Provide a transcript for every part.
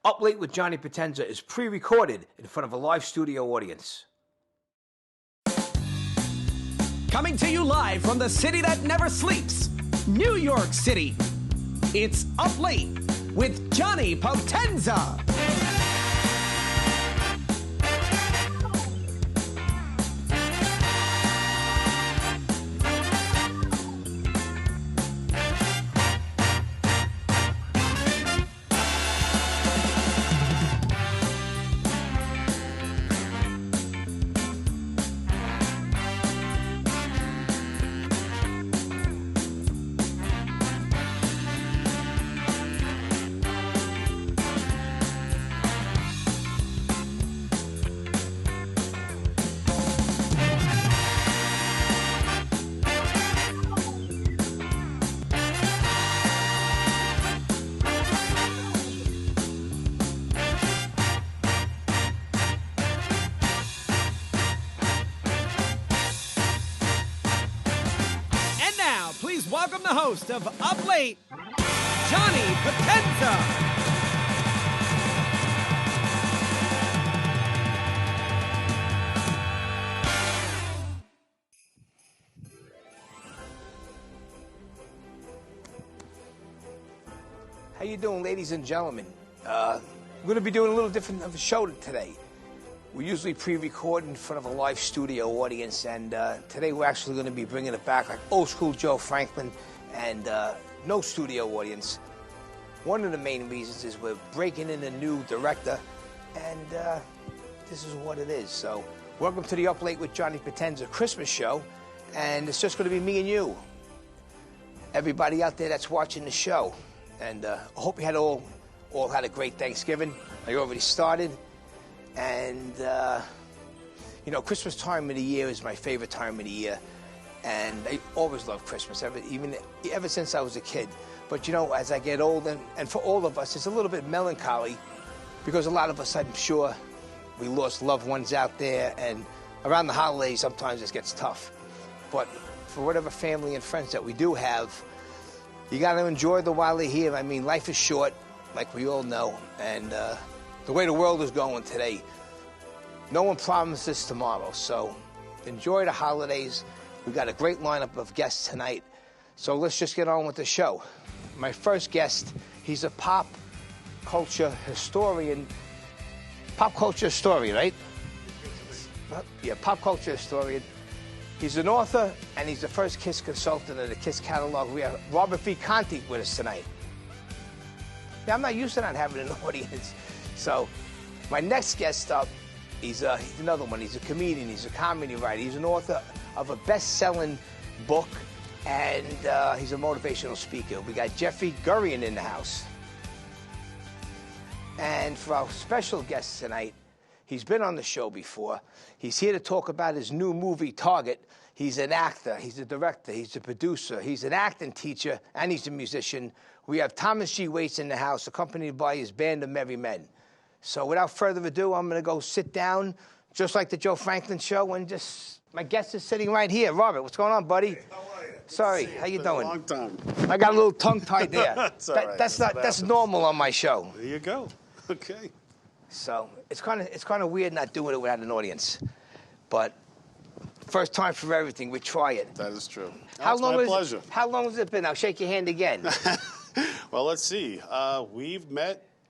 Up Late with Johnny Potenza is pre-recorded in front of a live studio audience. Coming to you live from the city that never sleeps, New York City. It's Up Late with Johnny Potenza. Please welcome the host of Up Late, Johnny Potenza. How you doing, ladies and gentlemen? We're going to be doing a little different of a show today. We usually pre-record in front of a live studio audience, and today we're actually going to be bringing it back like old school Joe Franklin and no studio audience. One of the main reasons is we're breaking in a new director, and this is what it is. So welcome to the Up Late with Johnny Potenza Christmas show, and it's just going to be me and you. Everybody out there that's watching the show, and I hope you had all had a great Thanksgiving. I already started. And, you know, Christmas time of the year is my favorite time of the year. And I always loved Christmas, ever since I was a kid. But, you know, as I get older, and for all of us, it's a little bit melancholy because a lot of us, I'm sure, we lost loved ones out there. And around the holidays, sometimes it gets tough. But for whatever family and friends that we do have, you got to enjoy the while they're here. I mean, life is short, like we all know. And, the way the world is going today, no one promises tomorrow, so enjoy the holidays. We've got a great lineup of guests tonight, so let's just get on with the show. My first guest, he's a pop culture historian. Pop culture historian, right? Yeah, pop culture historian. He's an author, and he's the first KISS consultant of the KISS catalog. We have Robert V. Conte with us tonight. Yeah, I'm not used to not having an audience. So, my next guest up, he's another one. He's a comedian, he's a comedy writer, he's an author of a best-selling book, and he's a motivational speaker. We got Jeffrey Gurian in the house. And for our special guest tonight, he's been on the show before. He's here to talk about his new movie, Target. He's an actor, he's a director, he's a producer, he's an acting teacher, and he's a musician. We have Thomas G. Waits in the house, accompanied by his band of merry men. So without further ado, I'm going to go sit down, just like the Joe Franklin show, and just, my guest is sitting right here. Robert, what's going on, buddy? Hey, how are you? Sorry, how you doing? A long time. I got a little tongue-tied there. That's all right. That's normal on my show. There you go. Okay. So it's kind of weird not doing it without an audience. But first time for everything, we try it. That is true. How long my pleasure. How long has it been? I'll shake your hand again. Well, let's see.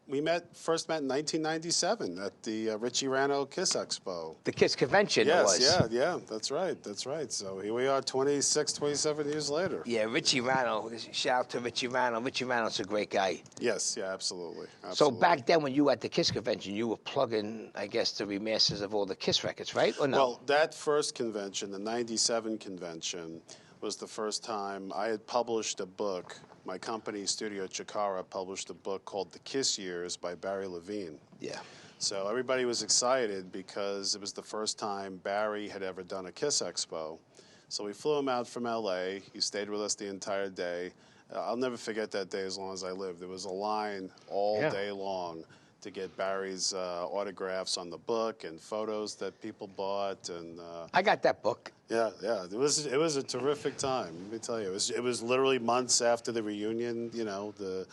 We first met in 1997 at the Richie Rano KISS Expo. The KISS convention yes, was. yeah, that's right. So here we are 27 years later. Yeah, Richie Rano, shout out to Richie Rano. Richie Rano's a great guy. Yes, yeah, absolutely. So back then when you were at the KISS convention, you were plugging, I guess, the remasters of all the KISS records, right? Or no? Well, that first convention, the 97 convention, was the first time I had published a book. My company, Studio Chikara, published a book called The KISS Years by Barry Levine. Yeah. So everybody was excited because it was the first time Barry had ever done a KISS Expo. So we flew him out from L.A. He stayed with us the entire day. I'll never forget that day as long as I live. There was a line all day long to get Barry's autographs on the book and photos that people bought. And I got that book. Yeah. It was a terrific time. Let me tell you, it was literally months after the reunion. You know, the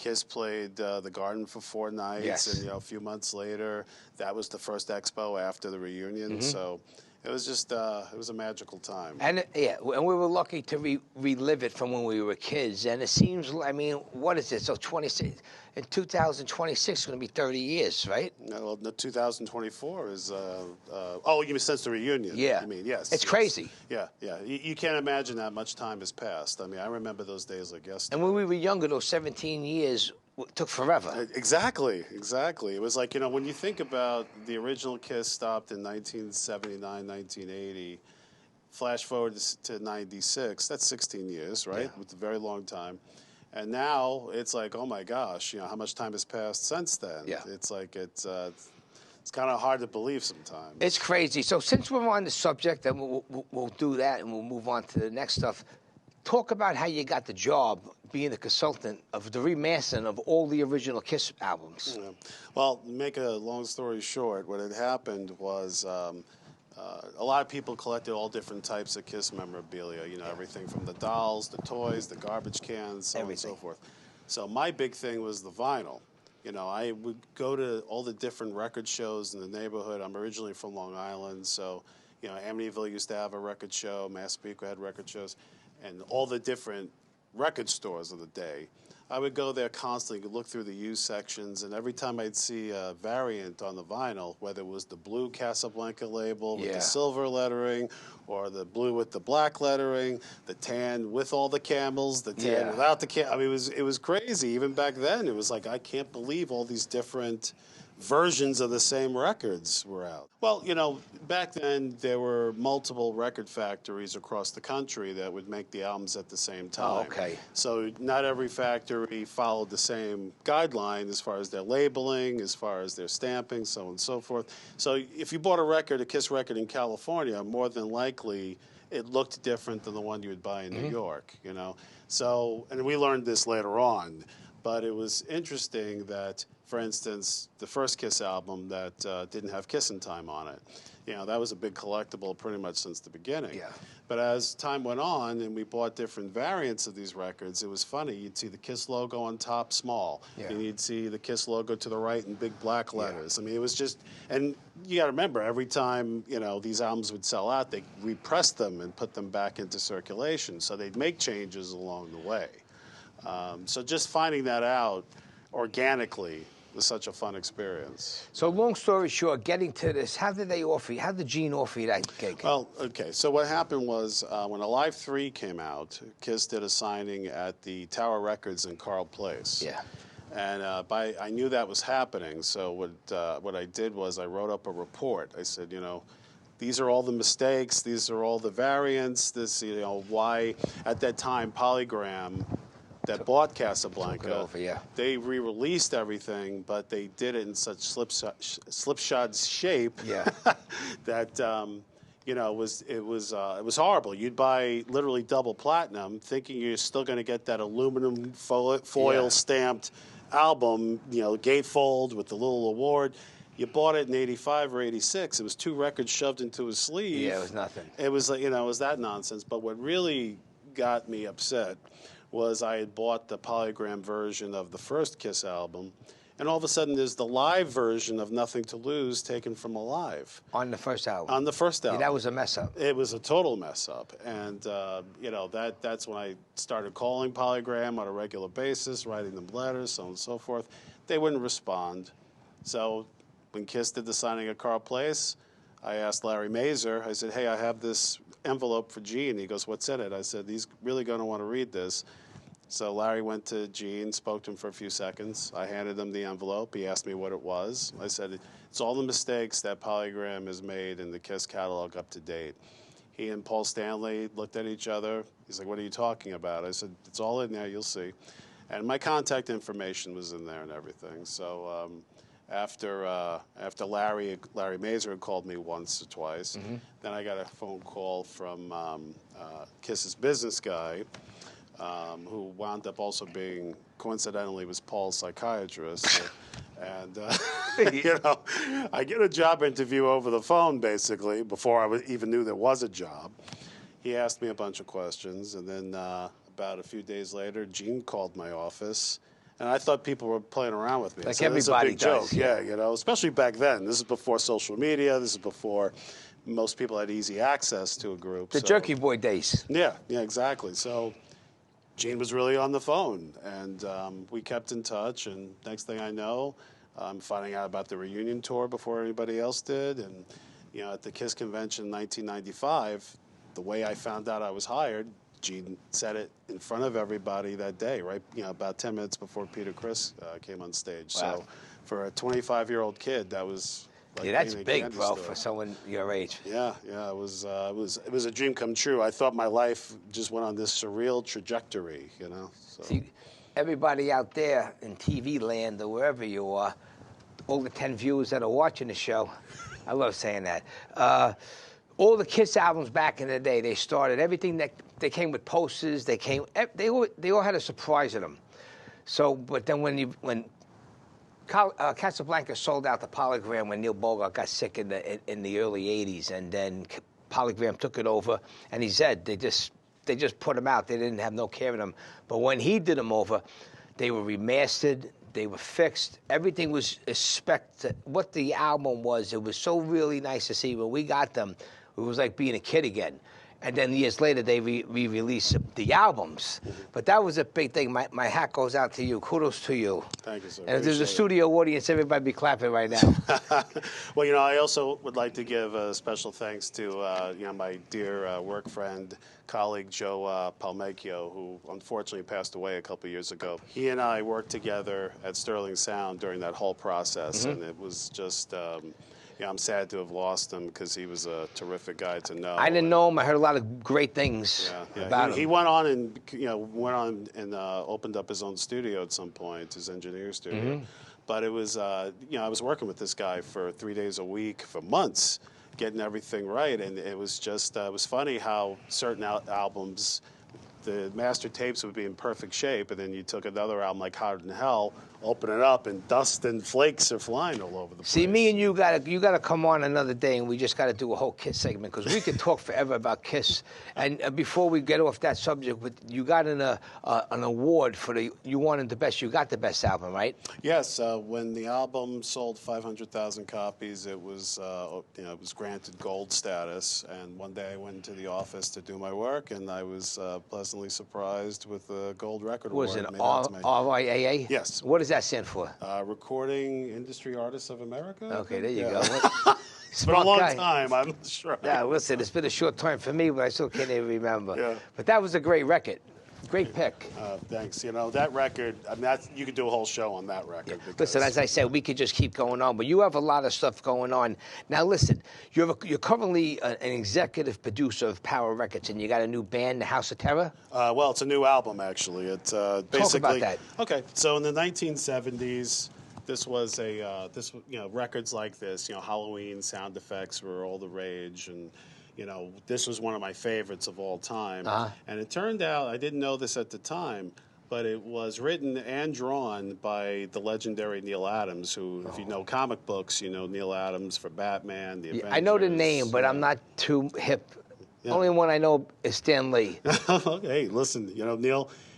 Kiss played the Garden for 4 nights, Yes. and a few months later, that was the first expo after the reunion. So it was just it was a magical time. And and we were lucky to relive it from when we were kids. And it seems, I mean, what is it? So 26 in 2026 is going to be 30 years, right? No, 2024 is. Oh, you mean since the reunion? Yeah. You mean yes? It's yes. crazy. Yeah, yeah. You can't imagine that much time has passed. I mean, I remember those days like yesterday. And when we were younger, those 17 years took forever. Exactly. It was like, when you think about the original Kiss stopped in 1979, 1980, flash forward to 96, that's 16 years, right? Yeah. It's a very long time. And now it's like, oh my gosh, how much time has passed since then? Yeah. It's like, it's kind of hard to believe sometimes. It's crazy. So since we're on the subject, and we'll do that, and we'll move on to the next stuff. Talk about how you got the job being the consultant of the remastering of all the original Kiss albums. Yeah. Well, make a long story short, what had happened was a lot of people collected all different types of Kiss memorabilia, everything from the dolls, the toys, the garbage cans, so on and so forth. So my big thing was the vinyl. I would go to all the different record shows in the neighborhood. I'm originally from Long Island, so, Amityville used to have a record show, Massapequa had record shows, and all the different record stores of the day. I would go there constantly, look through the used sections, and every time I'd see a variant on the vinyl, whether it was the blue Casablanca label with the silver lettering, or the blue with the black lettering, the tan with all the camels, the tan without the camel. I mean, it was crazy. Even back then, it was like, I can't believe all these different versions of the same records were out. Well, back then there were multiple record factories across the country that would make the albums at the same time. Oh, okay. So not every factory followed the same guideline as far as their labeling, as far as their stamping, so on and so forth. So if you bought a Kiss record in California, more than likely it looked different than the one you would buy in New York, So, and we learned this later on, but it was interesting that, for instance, the first Kiss album that didn't have Kissin' Time on it, that was a big collectible pretty much since the beginning. Yeah. But as time went on and we bought different variants of these records, it was funny. You'd see the Kiss logo on top small, and you'd see the Kiss logo to the right in big black letters. I mean, it was just, and you got to remember, every time, these albums would sell out, they repressed them and put them back into circulation. So they'd make changes along the way. So just finding that out organically was such a fun experience. So long story short, getting to this, how did Gene offer you that gig? Well, okay, so what happened was when Alive 3 came out, Kiss did a signing at the Tower Records in Carl Place. Yeah. And I knew that was happening, so what I did was I wrote up a report. I said, these are all the mistakes, these are all the variants, why at that time Polygram that bought Casablanca, they re-released everything, but they did it in such slipshod shape that it was horrible. You'd buy literally double platinum, thinking you're still going to get that aluminum foil stamped album, gatefold with the little award. You bought it in '85 or '86. It was 2 records shoved into a sleeve. Yeah, it was nothing. It was like, it was that nonsense. But what really got me upset was I had bought the polygram version of the first Kiss album, and all of a sudden there's the live version of Nothing to Lose taken from Alive. On the first album? On the first album. Yeah, that was a mess up. It was a total mess up. And, that's when I started calling Polygram on a regular basis, writing them letters, so on and so forth. They wouldn't respond. So when Kiss did the signing at Carl Place, I asked Larry Mazer, I said, hey, I have this envelope for Gene. He goes, what's in it? I said, he's really going to want to read this. So Larry went to Gene, spoke to him for a few seconds. I handed him the envelope. He asked me what it was. I said, it's all the mistakes that Polygram has made in the Kiss catalog up to date. He and Paul Stanley looked at each other. He's like, what are you talking about? I said, it's all in there, you'll see. And my contact information was in there and everything. So after Larry Mazer had called me once or twice, then I got a phone call from Kiss's business guy, who wound up also being, coincidentally, was Paul's psychiatrist. And, I get a job interview over the phone, basically, before I even knew there was a job. He asked me a bunch of questions, and then about a few days later, Gene called my office, And I thought people were playing around with me. Like so everybody this is a big does. joke. Yeah, you know, especially back then. This is before social media. This is before most people had easy access to a group. The Jerky Boy days. Yeah, exactly. So Gene was really on the phone, and we kept in touch. And next thing I know, I'm finding out about the reunion tour before anybody else did. And you know, at the KISS convention in 1995, the way I found out I was hired, Gene said it in front of everybody that day, right? You know, about 10 minutes before Peter Criss came on stage. Wow. So for a 25-year-old kid, that was like That's being a big, candy bro, store. for someone your age. Yeah, it was a dream come true. I thought my life just went on this surreal trajectory, you know. So. See, everybody out there in TV land or wherever you are, all the 10 viewers that are watching the show, I love saying that. All the KISS albums back in the day, they started everything that they came with posters. They all had a surprise in them. So, but then when Casablanca sold out the Polygram when Neil Bogart got sick in the early '80s, and then Polygram took it over, and he said they just put them out. They didn't have no care in them. But when he did them over, they were remastered. They were fixed. Everything was what the album was. It was so really nice to see when we got them. It was like being a kid again. And then years later, they re-released the albums. But that was a big thing. My hat goes out to you. Kudos to you. Thank you, sir. And if there's a studio audience, everybody be clapping right now. Well, you know, I also would like to give a special thanks to, you know, my dear work friend, colleague Joe Palmecchio, who unfortunately passed away a couple years ago. He and I worked together at Sterling Sound during that whole process, and it was just... yeah, I'm sad to have lost him because he was a terrific guy to know. I didn't know him. I heard a lot of great things about him. He went on and opened up his own studio at some point, his engineer studio. But it was, you know, I was working with this guy for 3 days a week for months, getting everything right, and it was just it was funny how certain albums, the master tapes would be in perfect shape, and then you took another album like Hotter Than Hell, open it up, and dust and flakes are flying all over the place. See, me and you gotta come on another day, and we just gotta do a whole KISS segment, because we could talk forever about KISS. And before we get off that subject, you got an award for you wanted the best. You got the best album, right? Yes. When the album sold 500,000 copies, it was you know, it was granted gold status. And one day I went into the office to do my work, and I was pleasantly surprised with the gold record award. Was it RIAA? Yes. What does that stand for? Recording Industry Artists of America. Okay, there you go. It's been a long time, I'm sure. Yeah, listen, it's been a short time for me, but I still can't even remember. Yeah. But that was a great record. Great pick. Thanks. You know, that record, I mean, you could do a whole show on that record. Yeah. Listen, as I said, we could just keep going on, but you have a lot of stuff going on. Now, listen, you're currently an executive producer of Power Records, and you got a new band, The House of Terror? Well, it's a new album, actually. It's basically... Talk about that. Okay, so in the 1970s, this was you know, records like this, you know, Halloween sound effects were all the rage, and you know, this was one of my favorites of all time. And it turned out, I didn't know this at the time, but it was written and drawn by the legendary Neil Adams, who, if you know comic books, you know Neil Adams for Batman, the Avengers. I know the name, but I'm not too hip. Yeah. Only one I know is Stan Lee. Okay, listen, you know,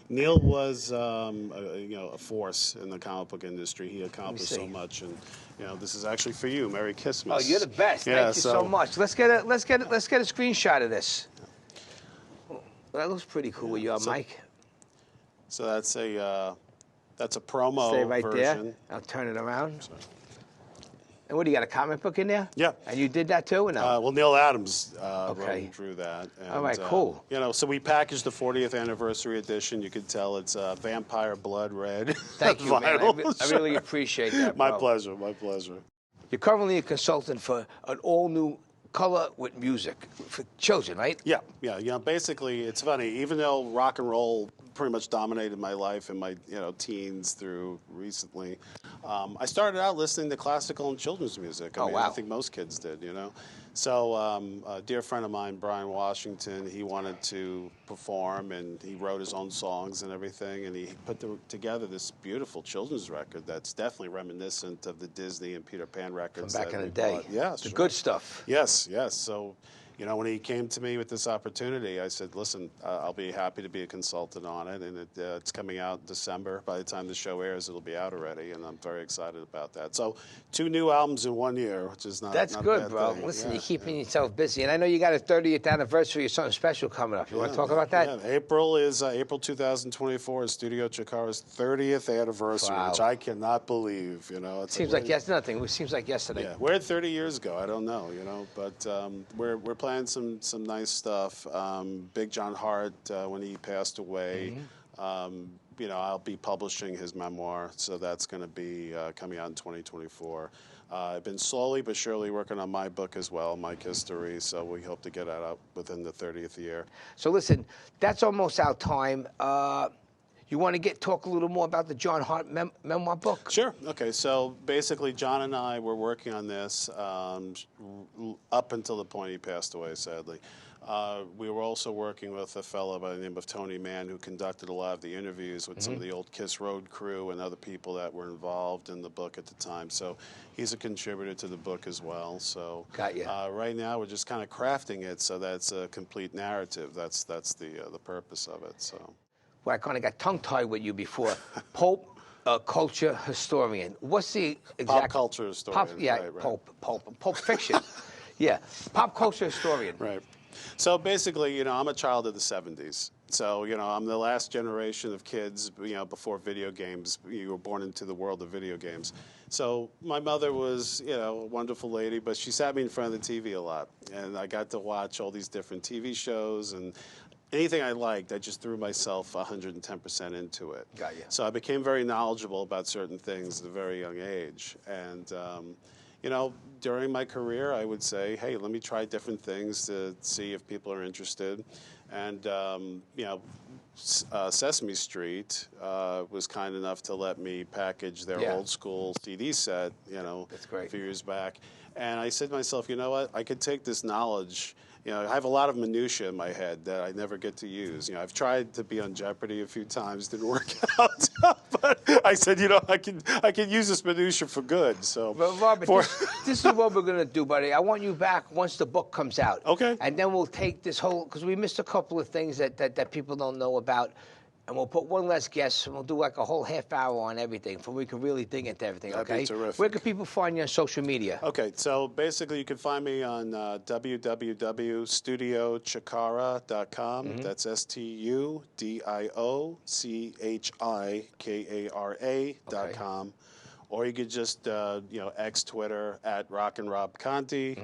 Neil was you know, a force in the comic book industry. He accomplished so much, and you know, this is actually for you. Merry Christmas. Oh, you're the best. Yeah, Thank you so much. Let's get a screenshot of this. Well, that looks pretty cool with your mic. So that's a promo Stay right version. there. I'll turn it around. Sorry. And what, do you got a comic book in there? Yeah. And you did that too, or no? Well, Neil Adams wrote and drew that. And, all right, cool. You know, so we packaged the 40th anniversary edition. You can tell it's Vampire Blood Red. Thank you, man. I really appreciate that, bro. My pleasure, my pleasure. You're currently a consultant for an all-new color with music for children, right? Yeah. You know, basically, it's funny. Even though rock and roll pretty much dominated my life in my teens through recently, I started out listening to classical and children's music. I mean, I think most kids did, you know. So a dear friend of mine, Brian Washington, he wanted to perform, and he wrote his own songs and everything, and he put together this beautiful children's record that's definitely reminiscent of the Disney and Peter Pan records from back in the day. Yeah, the good stuff. Yes. So, you know, when he came to me with this opportunity, I said, listen, I'll be happy to be a consultant on it. And it's coming out in December. By the time the show airs, it'll be out already. And I'm very excited about that. So 2 new albums in 1 year, which is not That's not good, a bad bro. thing. Listen, Yeah, you're keeping yourself busy. And I know you got a 30th anniversary or something special coming up. You want to talk about that? Yeah, April 2024 is Studio Chikara's 30th anniversary, Wow. which I cannot believe. You know, Seems like nothing. It seems like yesterday. Yeah, where 30 years ago, I don't know, you know, but we're playing some nice stuff. Big John Hart, when he passed away, you know, I'll be publishing his memoir, so that's going to be coming out in 2024. I've been slowly but surely working on my book as well, Mike History, so we hope to get that out within the 30th year. So listen, that's almost our time. You want to talk a little more about the John Hart memoir book? Sure. Okay. So basically, John and I were working on this up until the point he passed away, sadly. We were also working with a fellow by the name of Tony Mann, who conducted a lot of the interviews with some of the old Kiss Road crew and other people that were involved in the book at the time. So he's a contributor to the book as well. So Got you. Right now, we're just kind of crafting it so that's a complete narrative. That's the purpose of it. So. Well, I kind of got tongue-tied with you before. Pulp culture historian. What's the exact... Pop culture historian. Right. Pulp fiction. Yeah, pop culture historian. Right. So basically, you know, I'm a child of the 70s. So, you know, I'm the last generation of kids, you know, before video games. You were born into the world of video games. So my mother was, you know, a wonderful lady, but she sat me in front of the TV a lot. And I got to watch all these different TV shows, and anything I liked, I just threw myself 110% into it. Got you. So I became very knowledgeable about certain things at a very young age. And, you know, during my career, I would say, hey, let me try different things to see if people are interested. And, you know, Sesame Street was kind enough to let me package their old school CD set, you know, That's great. a few years back. And I said to myself, you know what, I could take this knowledge. You know, I have a lot of minutia in my head that I never get to use. You know, I've tried to be on Jeopardy a few times, didn't work out. But I said, you know, I can use this minutia for good. So, But Robert, this is what we're gonna do, buddy. I want you back once the book comes out. Okay. And then we'll take this whole, because we missed a couple of things that people don't know about. And we'll put one less guest, and we'll do like a whole half hour on everything, so we can really dig into everything, That'd okay? be terrific. Where can people find you on social media? Okay, so basically you can find me on www.studiochikara.com. That's STUDIOCHIKARA.com. Or you could just, you know, X Twitter at Rock and Rob Conte,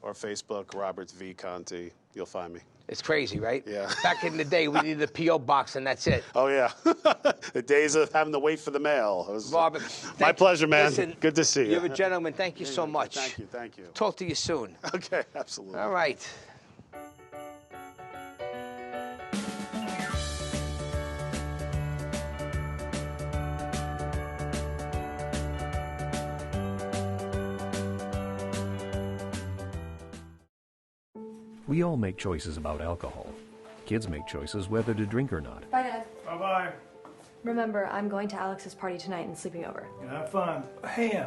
or Facebook Robert V Conte. You'll find me. It's crazy, right? Yeah. Back in the day, we needed a P.O. box, and that's it. Oh, yeah. The days of having to wait for the mail. It was Robert, my pleasure, man. Listen, good to see you. You're a gentleman. Thank you so much. Thank you. Talk to you soon. Okay, absolutely. All right. We all make choices about alcohol. Kids make choices whether to drink or not. Bye, Dad. Bye-bye. Remember, I'm going to Alex's party tonight and sleeping over. Have fun. Hey,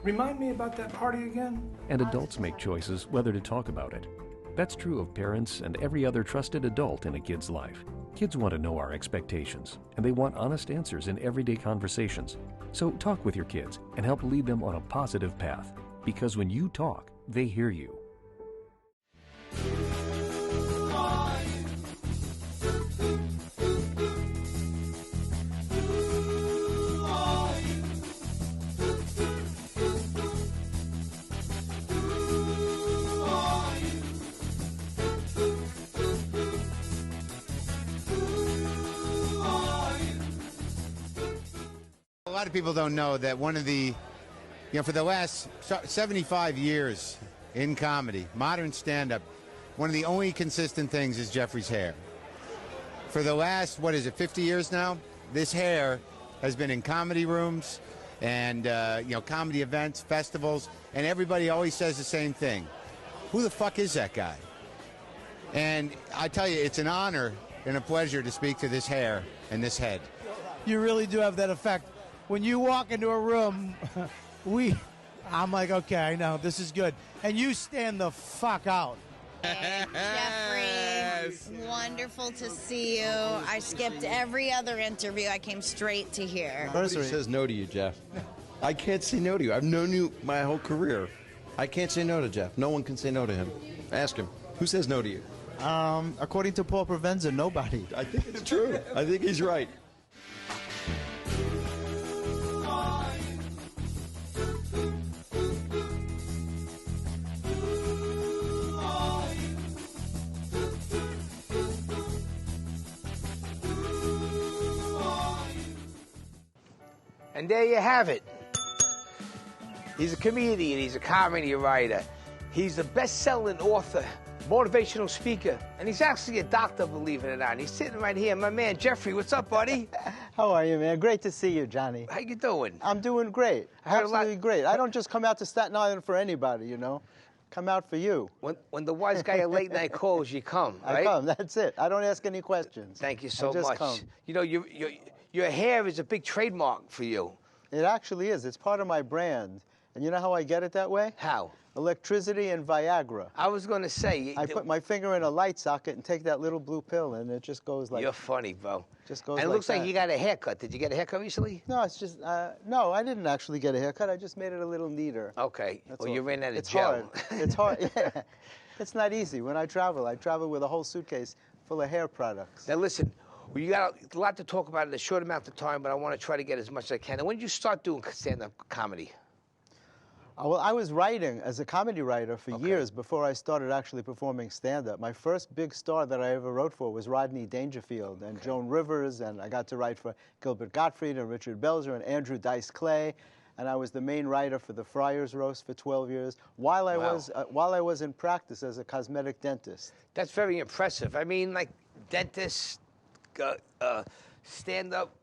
remind me about that party again? And adults make choices whether to talk about it. That's true of parents and every other trusted adult in a kid's life. Kids want to know our expectations, and they want honest answers in everyday conversations. So talk with your kids and help lead them on a positive path. Because when you talk, they hear you. A lot of people don't know that one of the, for the last 75 years in comedy, modern stand-up, one of the only consistent things is Jeffrey's hair. For the last, 50 years now, this hair has been in comedy rooms and, comedy events, festivals, and everybody always says the same thing. Who the fuck is that guy? And I tell you, it's an honor and a pleasure to speak to this hair and this head. You really do have that effect. When you walk into a room, I'm like, okay, I know, this is good. And you stand the fuck out. Jeffrey, wonderful to see you. I skipped every other interview. I came straight to here. Nobody says no to you, Jeff. I can't say no to you. I've known you my whole career. I can't say no to Jeff. No one can say no to him. Ask him. Who says no to you? According to Paul Provenza, nobody. I think it's true. I think he's right. And there you have it. He's a comedian, he's a comedy writer, he's a best-selling author, motivational speaker, and he's actually a doctor, believe it or not. He's sitting right here. My man, Jeffrey, what's up, buddy? How are you, man? Great to see you, Johnny. How you doing? I'm doing great. Absolutely great. I don't just come out to Staten Island for anybody, you know. Come out for you. When the wise guy at late night calls, you come, right? I come, that's it. I don't ask any questions. Thank you so I just much. Come. You know, your hair is a big trademark for you. It actually is. It's part of my brand. And you know how I get it that way? How? Electricity and Viagra. I was going to say. I put my finger in a light socket and take that little blue pill, and it just goes like. You're funny, bro. Just goes and it like looks that. like you got a haircut. Did you get a haircut recently? No, it's just, no, I didn't actually get a haircut. I just made it a little neater. Okay. That's well, all. you ran out of It's gel. hard. It's hard. Yeah. It's not easy. When I travel with a whole suitcase full of hair products. Now, listen. Well, you got a lot to talk about in a short amount of time, but I want to try to get as much as I can. And when did you start doing stand-up comedy? Well, I was writing as a comedy writer for years before I started actually performing stand-up. My first big star that I ever wrote for was Rodney Dangerfield and Joan Rivers, and I got to write for Gilbert Gottfried and Richard Belzer and Andrew Dice Clay, and I was the main writer for the Friars Roast for 12 years while I was in practice as a cosmetic dentist. That's very impressive. I mean, like dentists, stand-up,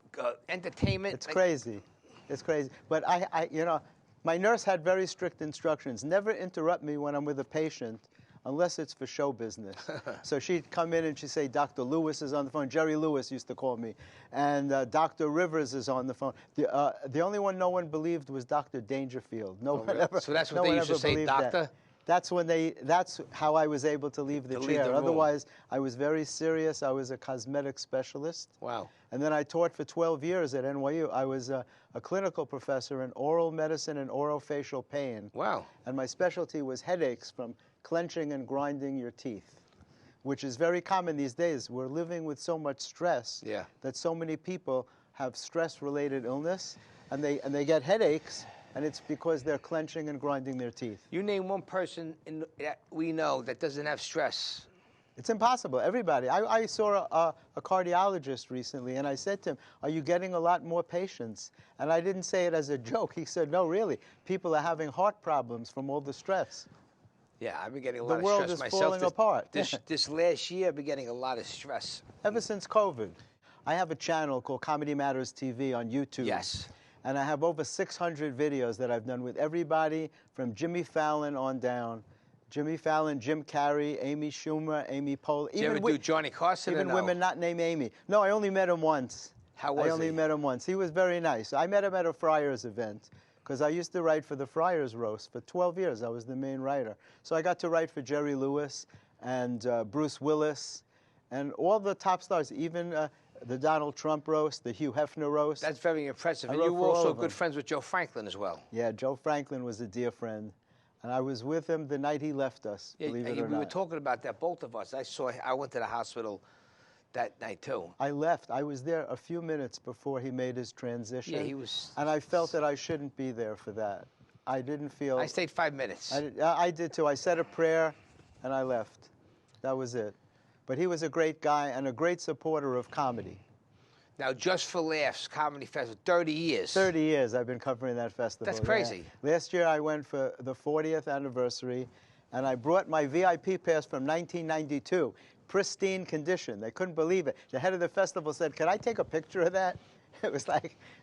entertainment. It's crazy. It's crazy. But you know, my nurse had very strict instructions. Never interrupt me when I'm with a patient unless it's for show business. So she'd come in and she'd say, Dr. Lewis is on the phone. Jerry Lewis used to call me. And Dr. Rivers is on the phone. The only one no one believed was Dr. Dangerfield. No one ever. So that's what they used to say, doctor? That's how I was able to leave the chair. Otherwise, I was very serious. I was a cosmetic specialist. Wow. And then I taught for 12 years at NYU. I was a clinical professor in oral medicine and orofacial pain. Wow. And my specialty was headaches from clenching and grinding your teeth, which is very common these days. We're living with so much stress that so many people have stress-related illness, and they get headaches, and it's because they're clenching and grinding their teeth. You name one person that we know that doesn't have stress. It's impossible. Everybody. I saw a cardiologist recently, and I said to him, are you getting a lot more patients? And I didn't say it as a joke. He said, no, really. People are having heart problems from all the stress. Yeah, I've been getting a lot of stress myself. The world is falling apart. This last year, I've been getting a lot of stress. Ever since COVID. I have a channel called Comedy Matters TV on YouTube. Yes. And I have over 600 videos that I've done with everybody from Jimmy Fallon on down. Jimmy Fallon, Jim Carrey, Amy Schumer, Amy Poehler. Did you ever do Johnny Carson? Even women not named Amy. No, I only met him once. How was he? I only met him once. He was very nice. I met him at a Friars event because I used to write for the Friars Roast for 12 years. I was the main writer. So I got to write for Jerry Lewis and Bruce Willis and all the top stars, even the Donald Trump roast, the Hugh Hefner roast. That's very impressive. And you were also good friends with Joe Franklin as well. Yeah, Joe Franklin was a dear friend. And I was with him the night he left us, believe it or not. We were talking about that, both of us. I went to the hospital that night, too. I left. I was there a few minutes before he made his transition. Yeah, he was... And I felt that I shouldn't be there for that. I didn't feel... I stayed 5 minutes. I did, too. I said a prayer, and I left. That was it. But he was a great guy and a great supporter of comedy. Now, Just for Laughs Comedy Festival, 30 years. 30 years I've been covering that festival. That's crazy. Yeah. Last year I went for the 40th anniversary, and I brought my VIP pass from 1992, pristine condition. They couldn't believe it. The head of the festival said, "Can I take a picture of that?" It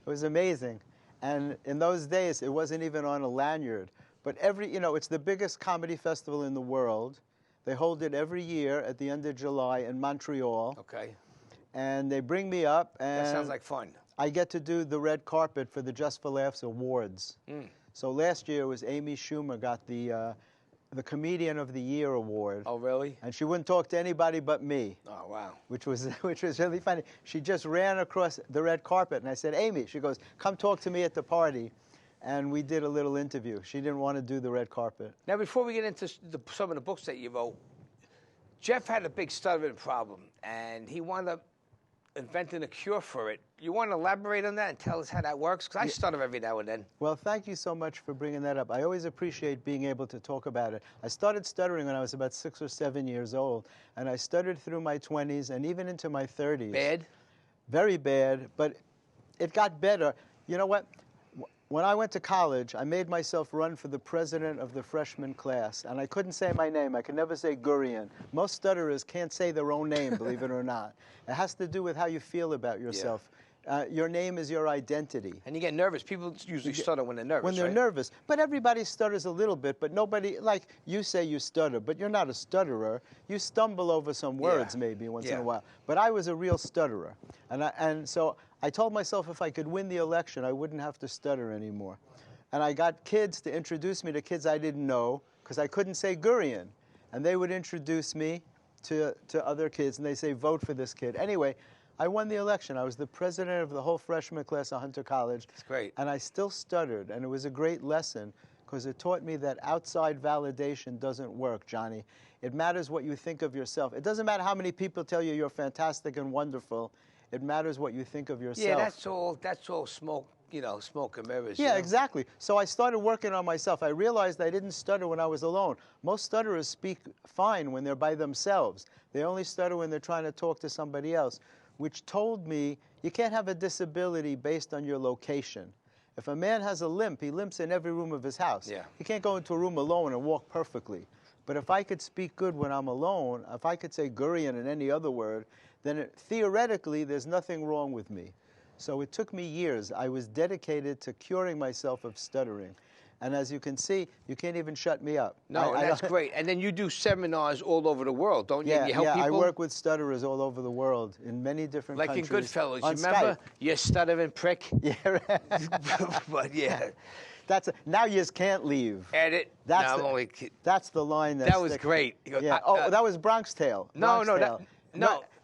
was amazing. And in those days, it wasn't even on a lanyard. But it's the biggest comedy festival in the world. They hold it every year at the end of July in Montreal. Okay. And they bring me up, and that sounds like fun. I get to do the red carpet for the Just for Laughs awards. So last year was Amy Schumer got the the Comedian of the Year award. Oh, really? And she wouldn't talk to anybody but me. Oh, wow. Which was really funny. She just ran across the red carpet, and I said, Amy, she goes, come talk to me at the party. And we did a little interview. She didn't want to do the red carpet. Now, before we get into some of the books that you wrote, Jeff had a big stuttering problem, and he wound up inventing a cure for it. You want to elaborate on that and tell us how that works? Because I stutter every now and then. Well, thank you so much for bringing that up. I always appreciate being able to talk about it. I started stuttering when I was about 6 or 7 years old, and I stuttered through my 20s and even into my 30s. Bad? Very bad, but it got better. You know what? When I went to college, I made myself run for the president of the freshman class, and I couldn't say my name. I could never say Gurian. Most stutterers can't say their own name, believe it or not. It has to do with how you feel about yourself. Your name is your identity. And you get nervous. People usually stutter when they're nervous, When they're nervous. But everybody stutters a little bit, but nobody, like you say you stutter, but you're not a stutterer. You stumble over some words maybe once in a while. But I was a real stutterer. And so I told myself if I could win the election, I wouldn't have to stutter anymore. And I got kids to introduce me to kids I didn't know because I couldn't say Gurian. And they would introduce me to other kids, and they say, vote for this kid. Anyway, I won the election. I was the president of the whole freshman class at Hunter College. That's great. And I still stuttered, and it was a great lesson because it taught me that outside validation doesn't work, Johnny. It matters what you think of yourself. It doesn't matter how many people tell you you're fantastic and wonderful. It matters what you think of yourself. Yeah, that's all smoke, smoke and mirrors. Yeah, exactly. So I started working on myself. I realized I didn't stutter when I was alone. Most stutterers speak fine when they're by themselves. They only stutter when they're trying to talk to somebody else, which told me you can't have a disability based on your location. If a man has a limp, he limps in every room of his house. Yeah. He can't go into a room alone and walk perfectly. But if I could speak good when I'm alone, if I could say Gurian and any other word, then theoretically there's nothing wrong with me. So it took me years. I was dedicated to curing myself of stuttering. And as you can see, you can't even shut me up. No, that's great. And then you do seminars all over the world, don't you? Yeah, you help people? I work with stutterers all over the world in many different countries. Like in Goodfellas. You on remember? Skype. You stuttering prick? Yeah, right. But yeah. Now you just can't leave. Edit. That's the line that was great. Goes, that was Bronx Tale. No.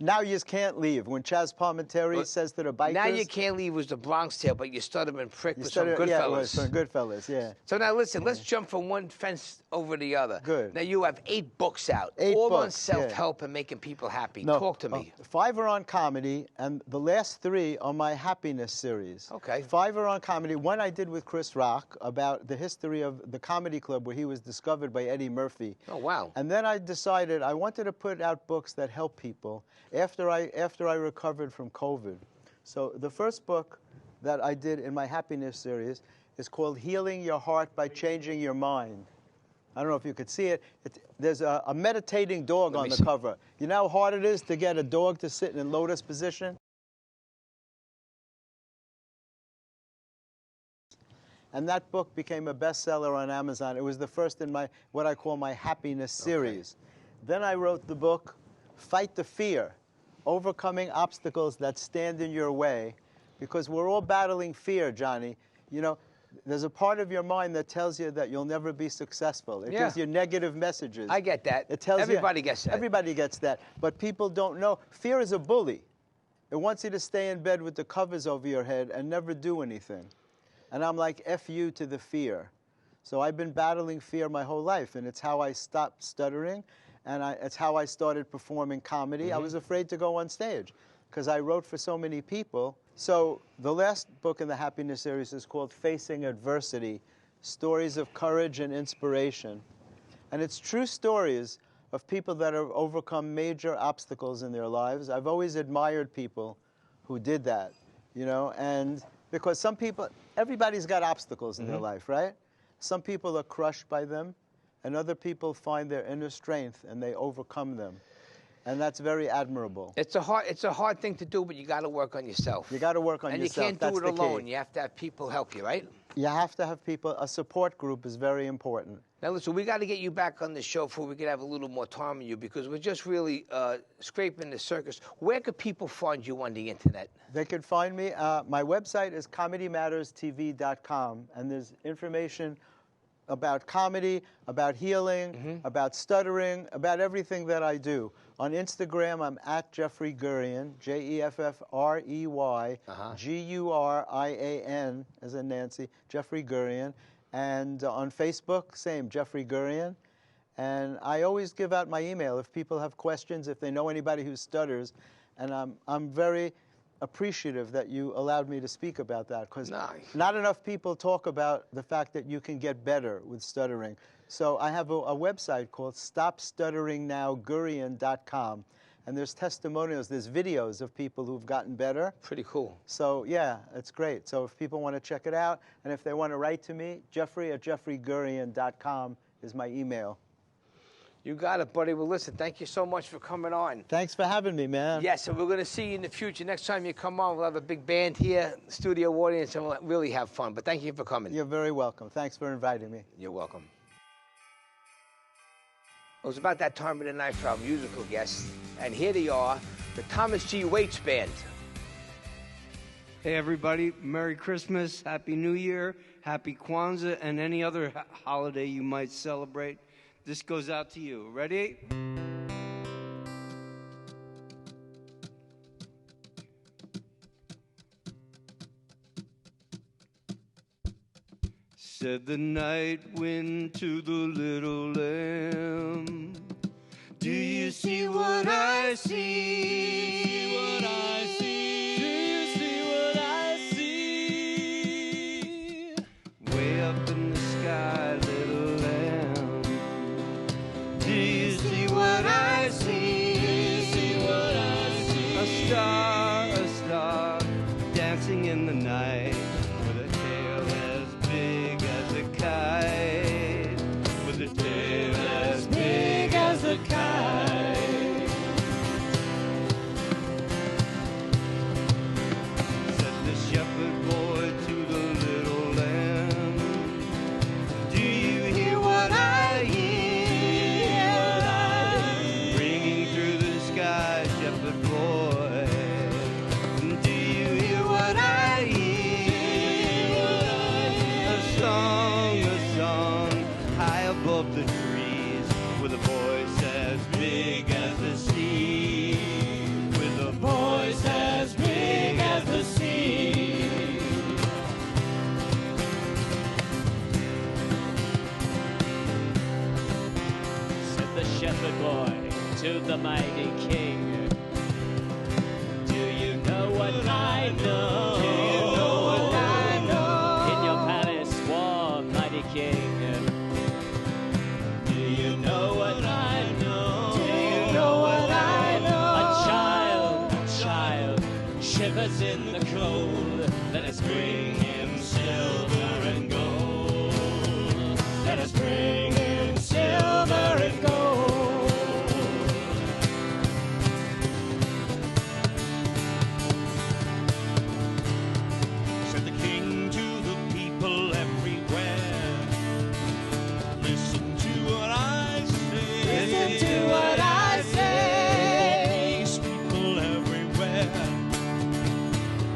Now you just can't leave. When Chaz Palminteri says to the bikers. Now you can't leave was the Bronx Tale, but you stuttering prick with some Goodfellas. Yeah, it was from Goodfellas, yeah. So now listen, let's jump from one fence over the other. Good. Now you have 8 books out. 8 all books, on self-help and making people happy. No, Talk to me. 5 are on comedy, and the last 3 are my happiness series. Okay. 5 are on comedy. One I did with Chris Rock about the history of the comedy club where he was discovered by Eddie Murphy. Oh, wow. And then I decided I wanted to put out books that help people after I recovered from COVID. So the first book that I did in my happiness series is called Healing Your Heart by Changing Your Mind. I don't know if you could see it. There's a meditating dog on the cover. You know how hard it is to get a dog to sit in lotus position? And that book became a bestseller on Amazon. It was the first in what I call my happiness series. Okay. Then I wrote the book Fight the Fear, Overcoming Obstacles That Stand in Your Way, because we're all battling fear, Johnny. You know, there's a part of your mind that tells you that you'll never be successful. It gives you negative messages. I get that. It tells Everybody gets that. Everybody gets that. But people don't know. Fear is a bully. It wants you to stay in bed with the covers over your head and never do anything. And I'm like, F you to the fear. So I've been battling fear my whole life, and it's how I stopped stuttering, and it's how I started performing comedy. Mm-hmm. I was afraid to go on stage because I wrote for so many people. So the last book in the happiness series is called Facing Adversity, Stories of Courage and Inspiration. And it's true stories of people that have overcome major obstacles in their lives. I've always admired people who did that, you know, and because some people, everybody's got obstacles in their life, right? Some people are crushed by them, and other people find their inner strength and they overcome them. And that's very admirable. It's a hard thing to do, but you got to work on yourself. You got to work on yourself. And you can't do it alone. You have to have people help you, right? You have to have people. A support group is very important. Now, listen, we got to get you back on the show before we can have a little more time with you, because we're just really scraping the surface. Where could people find you on the internet? They could find me. My website is comedymatterstv.com, and there's information about comedy, about healing, about stuttering, about everything that I do. On Instagram, I'm at Jeffrey Gurian, Jeffrey, Gurian, as in Nancy, Jeffrey Gurian. And on Facebook, same, Jeffrey Gurian. And I always give out my email if people have questions, if they know anybody who stutters. And I'm very appreciative that you allowed me to speak about that, because not enough people talk about the fact that you can get better with stuttering. So I have a website called StopStutteringNowGurian.com, and there's testimonials, there's videos of people who've gotten better. Pretty cool. So yeah, it's great. So if people want to check it out, and if they want to write to me, Jeffrey@JeffreyGurian.com is my email. You got it, buddy. Well, listen, thank you so much for coming on. Thanks for having me, man. Yes, and we're going to see you in the future. Next time you come on, we'll have a big band here, studio audience, and we'll really have fun. But thank you for coming. You're very welcome. Thanks for inviting me. You're welcome. It was about that time of the night for our musical guests, and here they are, the Thomas G. Waits Band. Hey, everybody. Merry Christmas, Happy New Year, Happy Kwanzaa, and any other holiday you might celebrate. This goes out to you. Ready? Said the night wind to the little lamb, do you see what I see? What I see? Do you see what I see? Way up in the sky, little lamb, do you see what I see? Do you see what I see? A star, dancing in the night, with a tail as big as a kite, with a tail as big as a kite. Said the shepherd boy to the little lamb, do you hear what I hear? Ringing through the sky, shepherd boy, do you hear what I hear? A song high above the trees, with a voice as big as the sea, with a voice as big as the sea. Said the shepherd boy to the mighty king, do you know what I know? Do you know what I know? In your palace war, mighty king, do you know what I know? Do you know what I know? A child shivers in the cold. Let us bring him silver and gold. Let us bring him silver and gold. Said the king to the people everywhere, listen to what I say. Listen to what I say. Peace, people everywhere,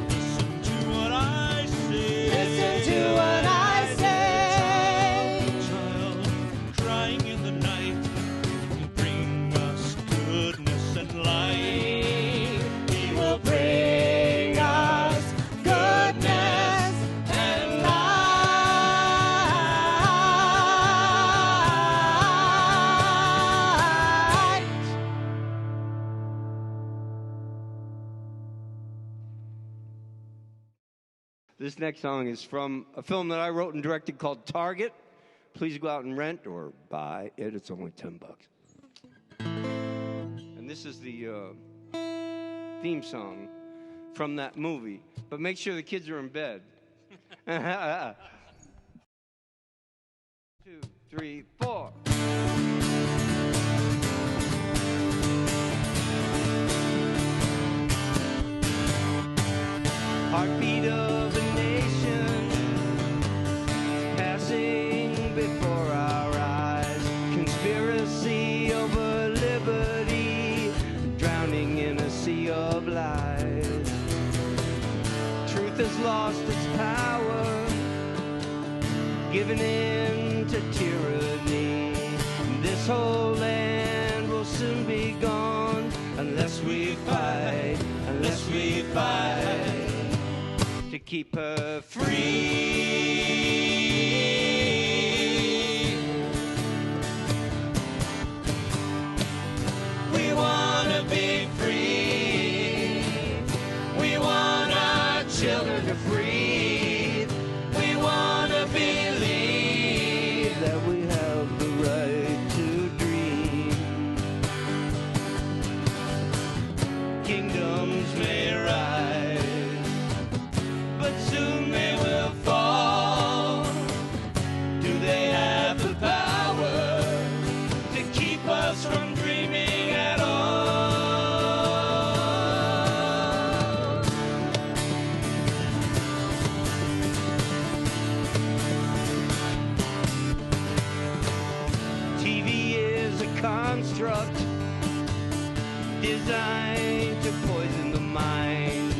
listen to what I say. Listen to what I say. Child crying in the night will bring us goodness and light. He will bring us goodness and light. This next song is from a film that I wrote and directed called Target. Please go out and rent or buy it. It's only $10. And this is the theme song from that movie. But make sure the kids are in bed. 2, 3, 4. Heartbeat of a nation passing before our eyes. Conspiracy over liberty, drowning in a sea of lies. Truth has lost its power, giving in to tyranny. This whole land will soon be gone unless we fight to keep her free. We want to be free. We want our children to breathe. We want to believe that we have the right to dream. Kingdoms may rise, but soon they will fall. Do they have the power to keep us from dreaming at all? TV is a construct designed to poison the mind.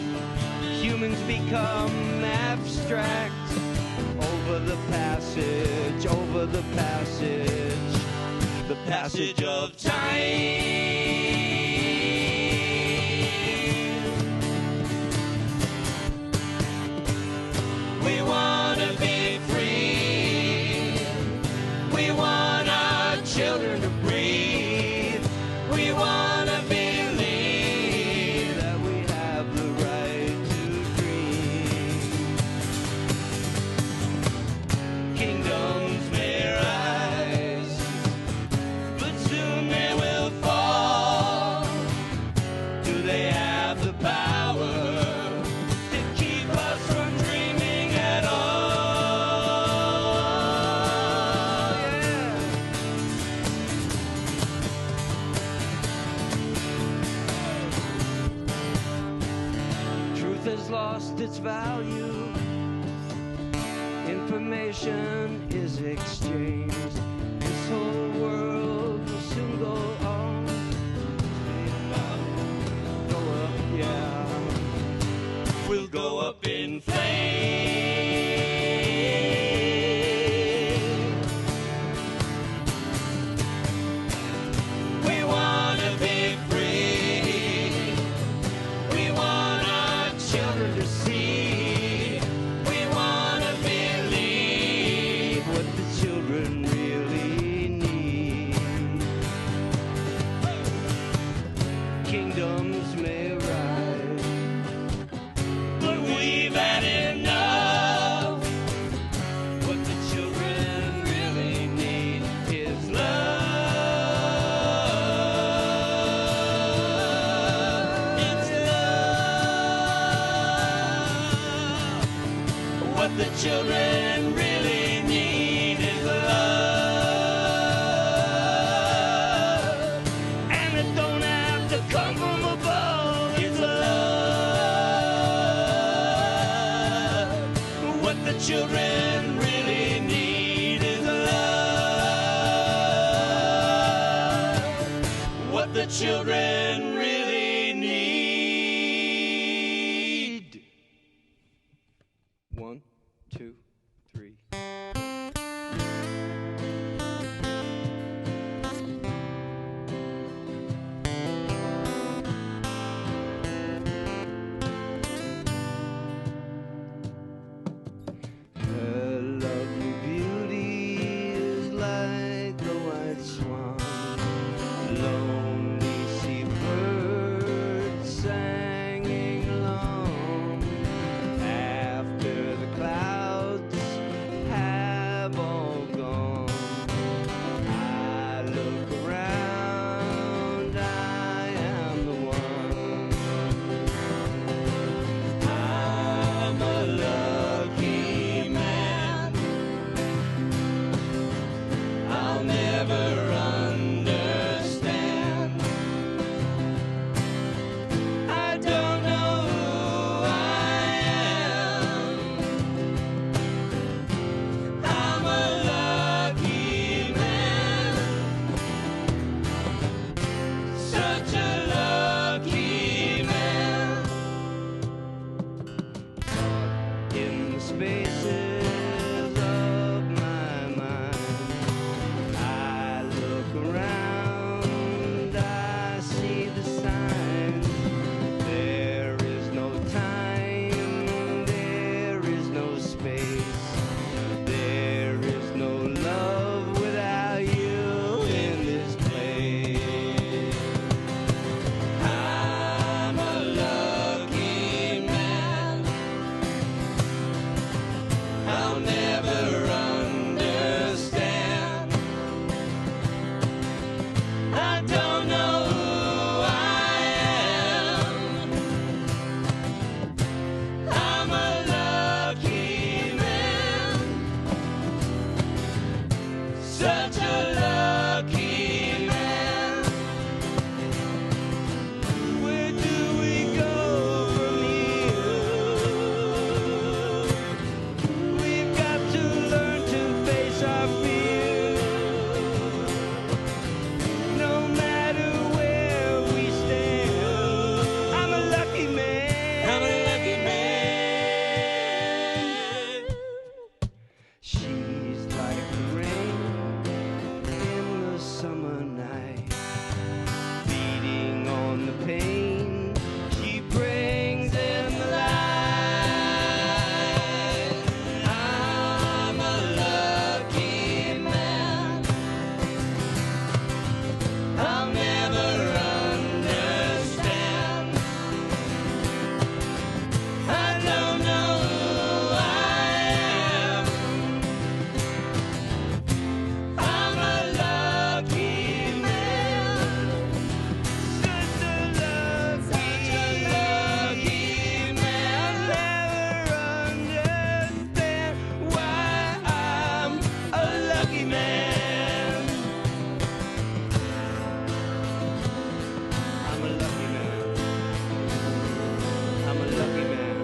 Humans become abstract over the passage of time. We want to be free. We want our children to breathe. We want to believe that we have the right to dream. Kingdoms may rise, but soon they will fall. Do they have the power to keep us from dreaming at all? Yeah. Truth has lost its value. Information is exchanged. This whole world will soon go on. Go up, yeah. We'll go up in flames. We want to be free. We want our children to see. We want to believe what the children really need. Kingdoms may rise, but we've had enough. What the children really need is love. It's love. What the children really need is love. And it don't have to come from above. It's love. What the children really need is love. What the children really need. 1, 2, 3. Her lovely beauty is like a white swan, lonely sea such a lucky man. Where do we go from here? We've got to learn to face our fears. No matter where we stand, I'm a lucky man. I'm a lucky man. She's like the rain in the summer night, beating on the pain she brings in the light. I'm a lucky man. I'll never understand. I don't know who I am. I'm a lucky man. Such a lucky man. Never understand why I'm a lucky man. I'm a lucky man. I'm a lucky man. I'm a lucky man.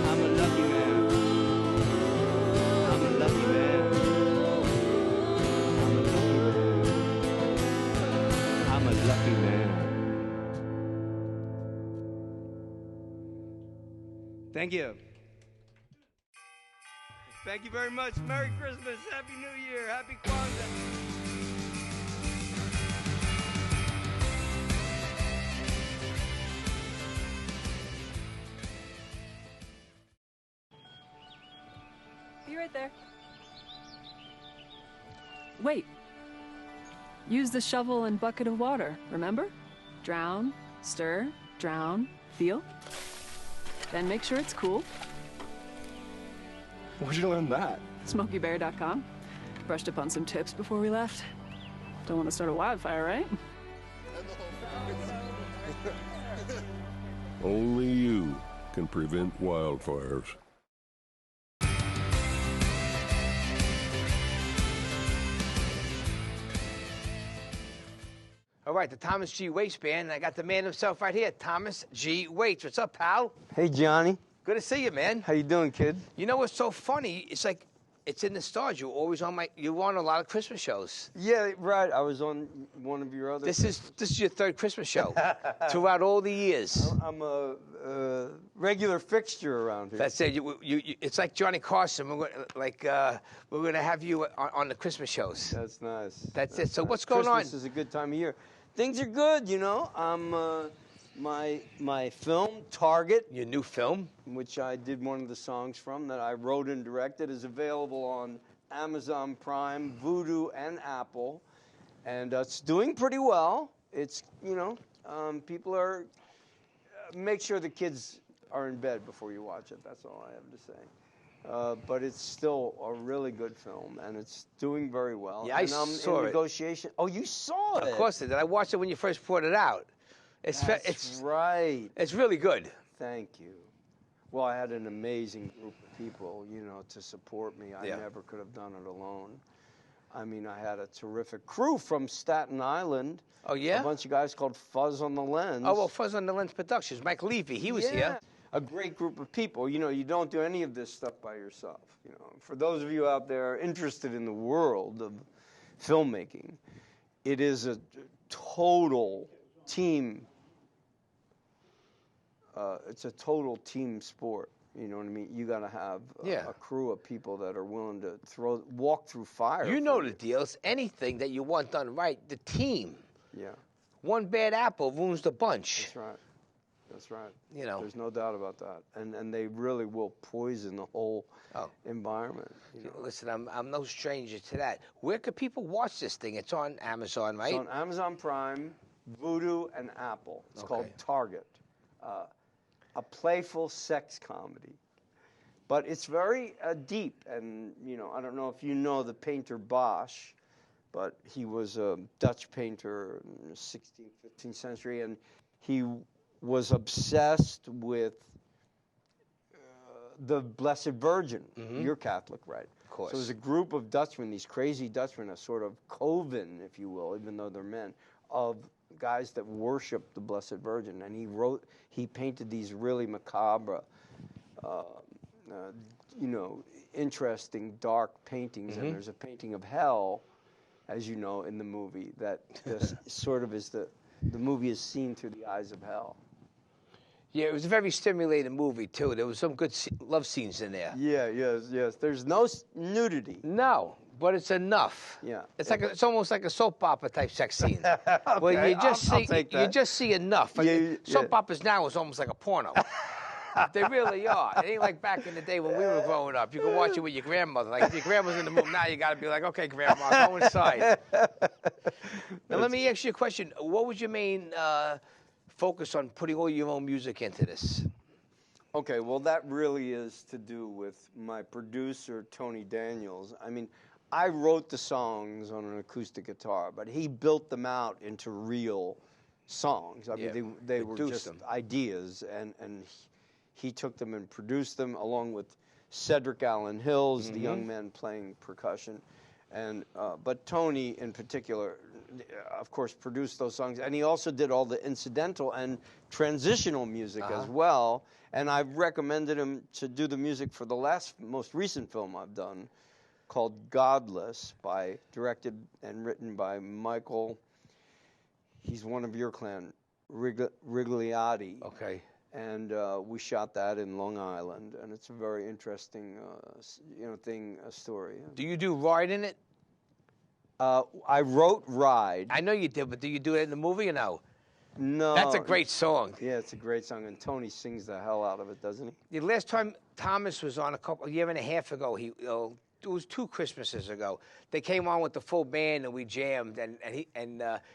I'm a lucky man. I'm a lucky man. I'm a lucky man. Thank you. Thank you very much. Merry Christmas. Happy New Year. Happy Kwanzaa. Be right there. Wait. Use the shovel and bucket of water, remember? Drown, stir, drown, feel. Then make sure it's cool. Where'd you learn that? SmokeyBear.com. Brushed up on some tips before we left. Don't want to start a wildfire, right? Only you can prevent wildfires. All right, the Thomas G. Waits Band. I got the man himself right here, Thomas G. Waits. What's up, pal? Hey, Johnny. Good to see you, man. How you doing, kid? You know what's so funny? It's like, it's in the stars. You're always on you were on a lot of Christmas shows. Yeah, right. I was on one of your other. This is your third Christmas show throughout all the years. I'm a regular fixture around here. That's it. It's like Johnny Carson. We're going to have you on the Christmas shows. That's nice. That's it. So nice. what's going on? Christmas is a good time of year. Things are good, you know. I'm my film Target. Your new film, which I did one of the songs from that I wrote and directed, is available on Amazon Prime, Vudu, and Apple, and it's doing pretty well. It's people are make sure the kids are in bed before you watch it. That's all I have to say. But it's still a really good film, and it's doing very well. Yeah, I saw it. Negotiation. Oh, you saw it? Of course I did. I watched it when you first brought it out. That's right. It's really good. Thank you. Well, I had an amazing group of people, to support me. I never could have done it alone. I mean, I had a terrific crew from Staten Island. Oh, yeah? A bunch of guys called Fuzz on the Lens. Oh, well, Fuzz on the Lens Productions. Mike Levy, he was here. A great group of people. You don't do any of this stuff by yourself. For those of you out there interested in the world of filmmaking, it is a total team. It's a total team sport. You know what I mean? You got to have a crew of people that are willing to walk through fire. You know the deal. It's anything that you want done right. The team. Yeah. One bad apple ruins the bunch. That's right. That's right. There's no doubt about that. And they really will poison the whole environment. Listen, I'm no stranger to that. Where could people watch this thing? It's on Amazon, right? It's on Amazon Prime, Vudu, and Apple. It's called Target. A playful sex comedy. But it's very deep. And, I don't know if you know the painter Bosch, but he was a Dutch painter in the 16th, 15th century, and he was obsessed with the Blessed Virgin. You're Catholic, right? Of course. So it was a group of Dutchmen, these crazy Dutchmen, a sort of coven, if you will, even though they're men, of guys that worship the Blessed Virgin. And he painted these really macabre, interesting, dark paintings. And there's a painting of hell, as you know, in the movie, that sort of is the movie is seen through the eyes of hell. Yeah, it was a very stimulating movie, too. There was some good love scenes in there. Yeah, yes. There's no nudity. No, but it's enough. Yeah. It's almost like a soap opera type sex scene. Well, Okay, I'll take that. You just see enough. Soap operas now is almost like a porno. They really are. It ain't like back in the day when we were growing up. You could watch it with your grandmother. Like if your grandma's in the room now, you got to be like, okay, grandma, go inside. Now let me ask you a question. What was your main focus on putting all your own music into this? Okay, well, that really is to do with my producer, Tony Daniels. I mean, I wrote the songs on an acoustic guitar, but he built them out into real songs. I mean, they were just ideas, and he took them and produced them along with Cedric Allen Hills, the young man playing percussion. And but Tony, in particular, of course, produced those songs. And he also did all the incidental and transitional music as well. And I've recommended him to do the music for the most recent film I've done, called Godless, directed and written by Michael. He's one of your clan, Rigliotti. Okay. And we shot that in Long Island, and it's a very interesting, story. Do you do Ride in it? I wrote Ride. I know you did, but do you do it in the movie or no? No. That's a great song. Yeah, it's a great song, and Tony sings the hell out of it, doesn't he? The last time Thomas was on a year and a half ago, it was 2 Christmases ago. They came on with the full band and we jammed, and he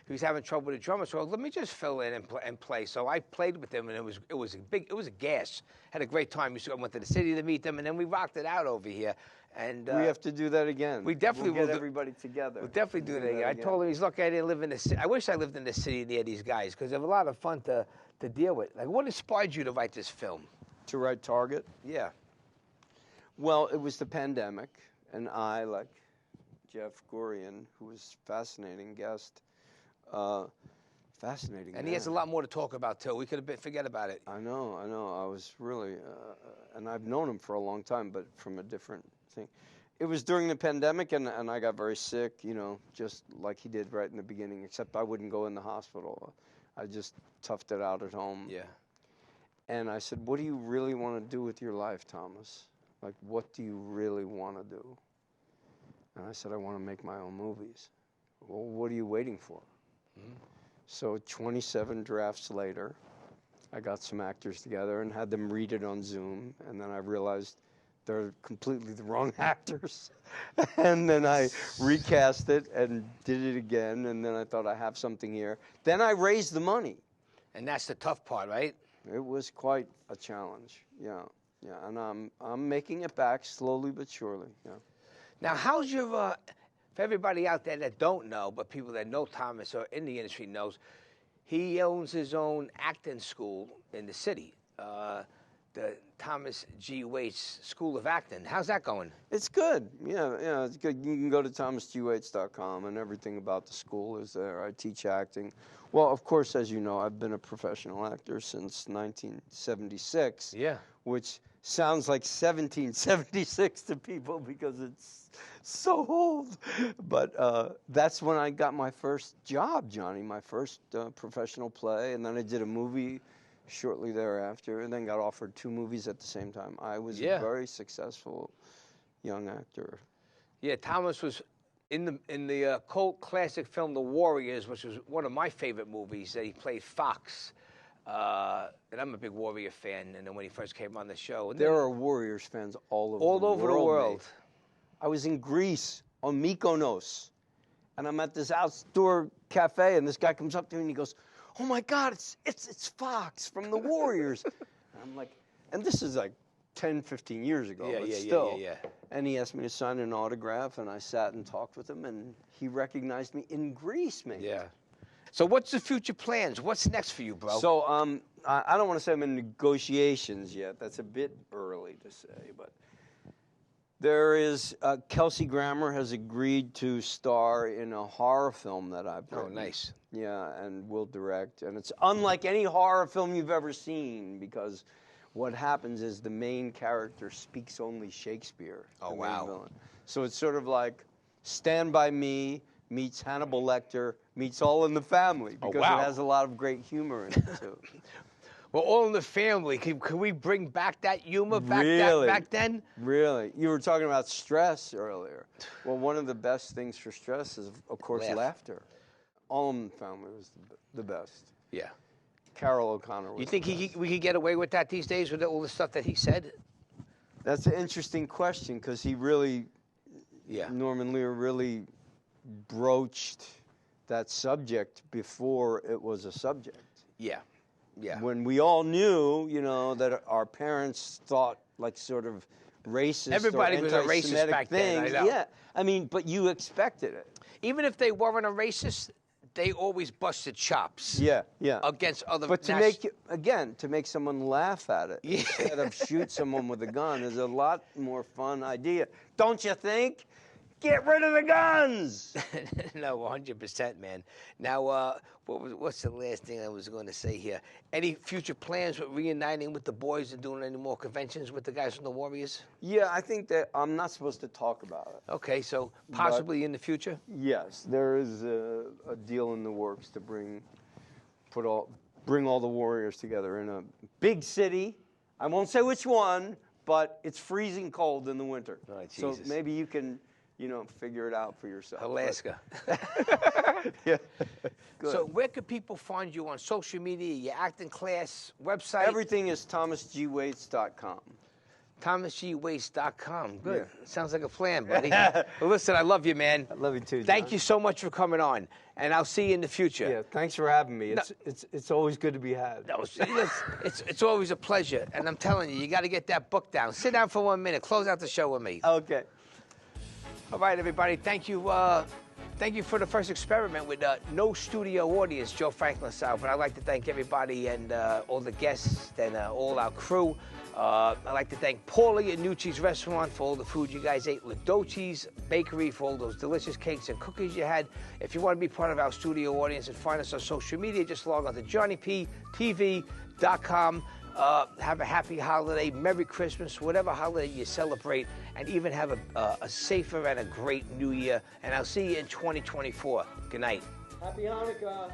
was having trouble with the drummer. So let me just fill in and play. So I played with them, and it was a gas. Had a great time. I went to the city to meet them, and then we rocked it out over here. And we have to do that again. We definitely will will get everybody together. We'll definitely do that again. I told him he's lucky I didn't live in the city. I wish I lived in the city near these guys because they're a lot of fun to deal with. Like, what inspired you to write this film? To write Target? Yeah. Well, it was the pandemic. And I, like Jeff Gurian, who was a fascinating guest, fascinating. And he has a lot more to talk about, too. We could have forget about it. I know. I was really, and I've known him for a long time, but from a different thing. It was during the pandemic, and I got very sick, just like he did right in the beginning, except I wouldn't go in the hospital. I just toughed it out at home. Yeah. And I said, what do you really want to do with your life, Thomas? Like, what do you really want to do? And I said, I want to make my own movies. Well, what are you waiting for? So 27 drafts later, I got some actors together and had them read it on Zoom. And then I realized they're completely the wrong actors. And then I recast it and did it again. And then I thought, I have something here. Then I raised the money. And that's the tough part, right? It was quite a challenge, yeah. Yeah, and I'm making it back slowly but surely. Yeah. Now, how's your for everybody out there that don't know, but people that know Thomas or in the industry knows, he owns his own acting school in the city, the Thomas G. Waits School of Acting. How's that going? It's good. Yeah, it's good. You can go to thomasgwaits.com, and everything about the school is there. I teach acting. Well, of course, as you know, I've been a professional actor since 1976. Yeah. Which sounds like 1776 to people because it's so old. But that's when I got my first job, Johnny, my first professional play. And then I did a movie shortly thereafter and then got offered 2 movies at the same time. I was a very successful young actor. Yeah, Thomas was in the cult classic film The Warriors, which was one of my favorite movies, that he played Fox. And I'm a big Warrior fan, and then when he first came on the show. There are Warriors fans all over the world. I was in Greece on Mykonos, and I'm at this outdoor cafe, and this guy comes up to me and he goes, "Oh my God, it's Fox from the Warriors." And I'm like, and this is like 10, 15 years ago, but still. Yeah. And he asked me to sign an autograph, and I sat and talked with him, and he recognized me in Greece, man. Yeah. So what's the future plans? What's next for you, bro? So I don't want to say I'm in negotiations yet. That's a bit early. to say, but there is Kelsey Grammer has agreed to star in a horror film that I've written. Oh, nice. Yeah, and will direct, and it's unlike any horror film you've ever seen because what happens is the main character speaks only Shakespeare. Oh, the main wow. villain. So it's sort of like Stand By Me meets Hannibal Lecter meets All in the Family because it has a lot of great humor in it too. Well, All in the Family. Can we bring back that humor back then? Really? You were talking about stress earlier. Well, one of the best things for stress is, of course, laughter. All in the Family was the best. Yeah. Carol O'Connor was You think the best. we could get away with that these days with all the stuff that he said? That's an interesting question because he really, Norman Lear really broached that subject before it was a subject. Yeah. Yeah. When we all knew, that our parents thought like sort of racist Everybody or was a racist anti-Semitic back then, things. I know. Yeah, I mean, but you expected it. Even if they weren't a racist, they always busted chops. Yeah. Against other. But to make someone laugh at it instead of shoot someone with a gun is a lot more fun idea, don't you think? Get rid of the guns. No, 100%, man. Now, what's the last thing I was going to say here? Any future plans with reuniting with the boys and doing any more conventions with the guys from the Warriors? Yeah, I think that I'm not supposed to talk about it. Okay, so possibly in the future? Yes, there is a deal in the works to bring all the Warriors together in a big city. I won't say which one, but it's freezing cold in the winter. Oh, so maybe you can, figure it out for yourself. Alaska. Yeah. So where could people find you on social media, your acting class, website? Everything is thomasgwaits.com. thomasgwaits.com. Good. Yeah. Sounds like a plan, buddy. Well, listen, I love you, man. I love you too, John. Thank you so much for coming on, and I'll see you in the future. Yeah, thanks for having me. It's always good to be had. No, it's always a pleasure, and I'm telling you got to get that book down. Sit down for 1 minute. Close out the show with me. Okay. All right, everybody. Thank you for the first experiment with no studio audience, Joe Franklin style. But I'd like to thank everybody and all the guests and all our crew. I'd like to thank Paulie at Nucci's Restaurant for all the food you guys ate. Ladoci's Bakery for all those delicious cakes and cookies you had. If you want to be part of our studio audience and find us on social media, just log on to johnnyptv.com. Have a happy holiday, Merry Christmas, whatever holiday you celebrate, and even have a safer and a great New Year. And I'll see you in 2024. Good night. Happy Hanukkah.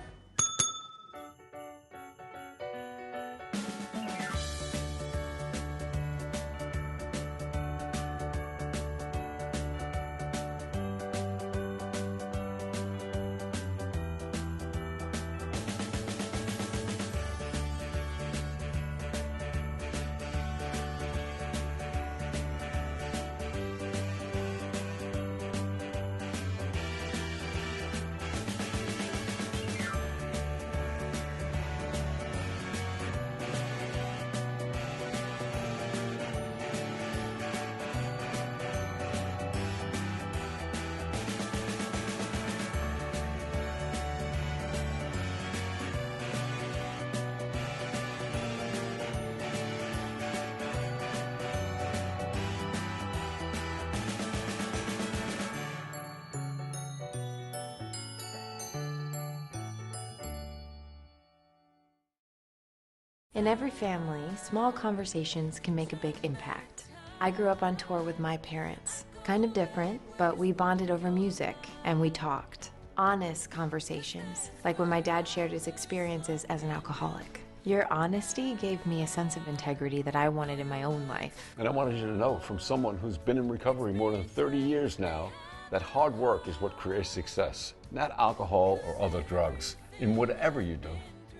In every family, small conversations can make a big impact. I grew up on tour with my parents. Kind of different, but we bonded over music and we talked. Honest conversations, like when my dad shared his experiences as an alcoholic. Your honesty gave me a sense of integrity that I wanted in my own life. And I wanted you to know, from someone who's been in recovery more than 30 years now, that hard work is what creates success, not alcohol or other drugs, in whatever you do.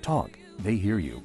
Talk. They hear you.